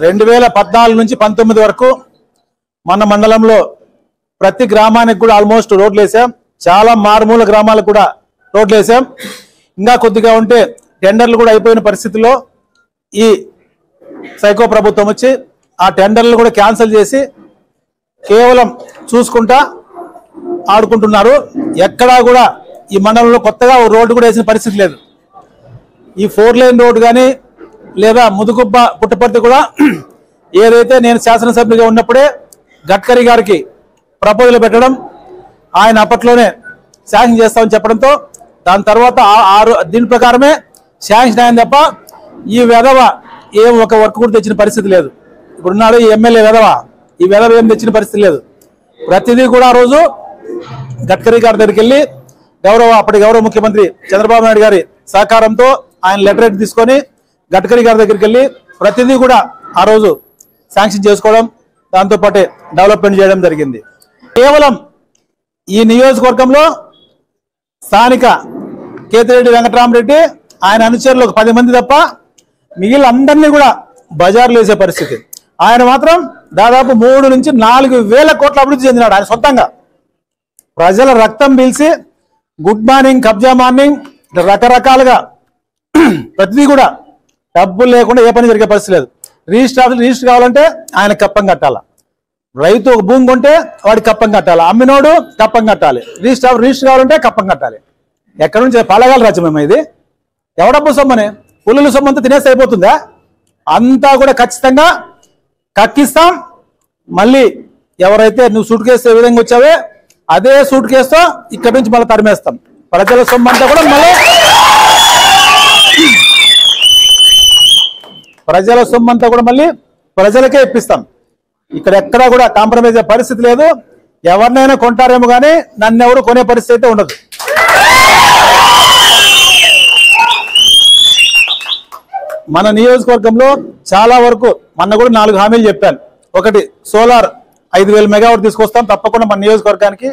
2014 నుంచి 19 వరకు మన మండలంలో ప్రతి గ్రామానికి కూడా ఆల్మోస్ట్ రోడ్లు వేసాం. చాలా మారుమూల గ్రామాలకు కూడా రోడ్లు వేసాం. ఇంకా కొద్దిగా ఉంటే టెండర్లు కూడా అయిపోయిన పరిస్థితిలో ఈ సైకో ప్రభుత్వం వచ్చి ఆ టెండర్లు కూడా క్యాన్సిల్ చేసి కేవలం చూసుకుంటా ఆడుకుంటున్నారు. ఎక్కడా కూడా ఈ మండలంలో కొత్తగా రోడ్డు కూడా వేసిన పరిస్థితి లేదు. ఈ 4 లైన్ రోడ్డు కానీ లేదా ముదుగుబ్బ పుట్టపర్తి కూడా ఏదైతే నేను శాసనసభ్యుడిగా ఉన్నప్పుడే గడ్కరీ గారికి ప్రపోజల్ పెట్టడం, ఆయన అప్పట్లోనే శాంక్షన్ చేస్తామని చెప్పడంతో దాని తర్వాత దీని ప్రకారమే శాంక్షన్ అయింది తప్ప ఈ వెధవ ఏం ఒక వర్క్ కూడా తెచ్చిన పరిస్థితి లేదు. ఇప్పుడున్నాడు ఈ ఎమ్మెల్యే వెధవ, ఈ వెధవ ఏం తెచ్చిన పరిస్థితి లేదు. ప్రతిదీ కూడా ఆ రోజు గడ్కరీ గారి దగ్గరికి వెళ్ళి అప్పటి గౌరవ ముఖ్యమంత్రి చంద్రబాబు నాయుడు గారి సహకారంతో ఆయన లెటర్ తీసుకొని గడ్కరీ గారి దగ్గరికి వెళ్ళి ప్రతిదీ కూడా ఆ రోజు శాంక్షన్ చేసుకోవడం, దాంతోపాటే డెవలప్మెంట్ చేయడం జరిగింది. కేవలం ఈ నియోజకవర్గంలో స్థానిక కేతిరెడ్డి వెంకటరామరెడ్డి ఆయన అనుచరులు ఒక 10 మంది తప్ప మిగిలిన అందరినీ కూడా బజార్లు వేసే పరిస్థితి. ఆయన మాత్రం దాదాపు 3 నుంచి 4 వేల కోట్ల అభివృద్ధి చెందినాడు. ఆయన సొంతంగా ప్రజల రక్తం పీల్చి గుడ్ మార్నింగ్, కబ్జా మార్నింగ్, రకరకాలుగా ప్రతిదీ కూడా డబ్బులు లేకుండా ఏ పని జరిగే పరిస్థితి లేదు. రిజిస్టర్ కావాలంటే ఆయన కప్పం కట్టాల, రైతు ఒక భూమి కొంటే వాడికి కప్పం కట్టాలి, అమ్మినోడు కప్పం కట్టాలి, రిజిస్టర్ కావాలంటే కప్పం కట్టాలి. ఎక్కడి నుంచి పలగాల రాజ్యమేమో ఇది? ఎవడబ్బు సొమ్మని పుల్లుల సొమ్మంతా తినేస్తే అయిపోతుందా? అంతా కూడా ఖచ్చితంగా కక్కిస్తాం. మళ్ళీ ఎవరైతే నువ్వు సూట్ కేసు ఏ విధంగా వచ్చావే అదే సూట్ కేసుతో ఇక్కడి నుంచి మళ్ళీ తరిమేస్తాం. ప్రజల సొమ్మంతా కూడా మళ్ళీ ప్రజలకే ఇప్పిస్తాం. ఇక్కడ ఎక్కడా కూడా కాంప్రమైజ్ అయ్యే పరిస్థితి లేదు. ఎవరినైనా కొంటారేమో కానీ నన్ను ఎవరు కొనే పరిస్థితి అయితే ఉండదు. మన నియోజకవర్గంలో చాలా వరకు మొన్న కూడా 4 హామీలు చెప్పాను. ఒకటి, సోలార్ 5,000 మెగావాట్ తీసుకొస్తాం తప్పకుండా మన నియోజకవర్గానికి.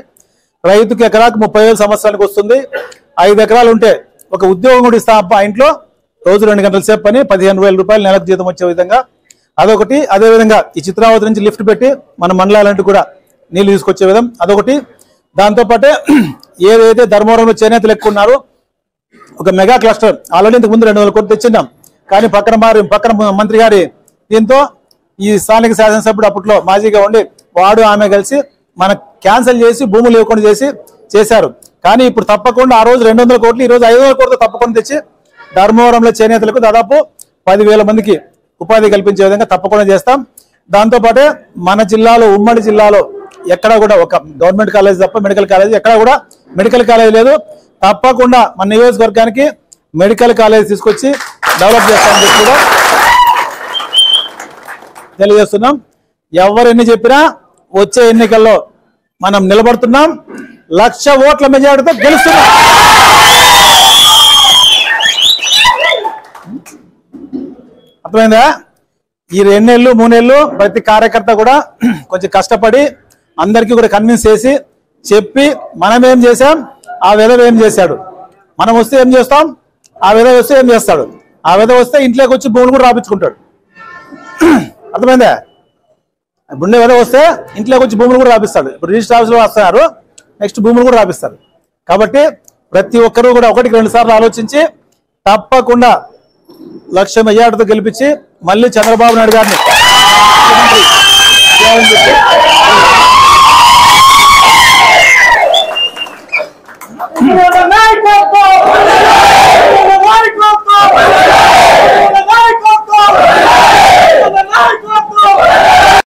రైతుకి ఎకరాకు 30,000 సంవత్సరానికి వస్తుంది. 5 ఎకరాలు ఉంటే ఒక ఉద్యోగం కూడా ఇస్తాం అబ్బా. ఇంట్లో రోజు 2 గంటల సేపు పని, 15,000 రూపాయలు నెలకు జీతం వచ్చే విధంగా అదొకటి. అదేవిధంగా ఈ చిత్రావతి నుంచి లిఫ్ట్ పెట్టి మన మండలాలంటూ కూడా నీళ్లు తీసుకొచ్చే విధం అదొకటి. దాంతోపాటే ఏదైతే ధర్మవరంలో చేనేతలు ఎక్కువ ఉన్నారో ఒక మెగా క్లస్టర్ ఆల్రెడీ ఇంతకు ముందు 200 కోట్లు తెచ్చిందాం. కానీ పక్కన మంత్రి గారి దీంతో ఈ స్థానిక శాసనసభ్యుడు అప్పట్లో మాజీగా ఉండి వాడు ఆమె కలిసి మన క్యాన్సిల్ చేసి భూములు ఇవ్వకుండా చేశారు. కానీ ఇప్పుడు తప్పకుండా ఆ రోజు 200 కోట్లు, ఈ రోజు 500 కోట్లు తప్పకుండా తెచ్చి ధర్మవరంలో చేనేతలకు దాదాపు 10,000 మందికి ఉపాధి కల్పించే విధంగా తప్పకుండా చేస్తాం. దాంతోపాటే మన జిల్లాలో, ఉమ్మడి జిల్లాలో ఎక్కడా కూడా ఒక గవర్నమెంట్ కాలేజ్ తప్ప మెడికల్ కాలేజ్ ఎక్కడా కూడా మెడికల్ కాలేజ్ లేదు. తప్పకుండా మన నియోజకవర్గానికి మెడికల్ కాలేజ్ తీసుకొచ్చి డెవలప్ చేస్తామని చెప్పి కూడా తెలియజేస్తున్నాం. ఎవరెన్ని చెప్పినా వచ్చే ఎన్నికల్లో మనం నిలబడుతున్నాం. 1,00,000 ఓట్ల మెజారిటీతో గెలుస్తున్నాం. అర్థమైందా? ఈ 2 నెలలు 3 నెలలు ప్రతి కార్యకర్త కూడా కొంచెం కష్టపడి అందరికీ కూడా కన్విన్స్ చేసి చెప్పి మనం ఏం చేసాం, ఆ విధవ ఏం చేశాడు, మనం వస్తే ఏం చేస్తాం, ఆ విధవ వస్తే ఏం చేస్తాడు, ఆ విధవ వస్తే ఇంట్లోకి వచ్చి భూములు కూడా రాపించుకుంటాడు. అర్థమైందా? ఇప్పుడు విధవ వస్తే ఇంట్లోకి వచ్చి భూములు కూడా రాపిస్తాడు. ఇప్పుడు రిజిస్టర్ ఆఫీసులో వస్తున్నారు, నెక్స్ట్ భూములు కూడా రాపిస్తారు. కాబట్టి ప్రతి ఒక్కరూ కూడా 1-2 సార్లు ఆలోచించి తప్పకుండా 1,00,000 మెజారిటీతో గెలిపించి మళ్ళీ చంద్రబాబు నాయుడు గారిని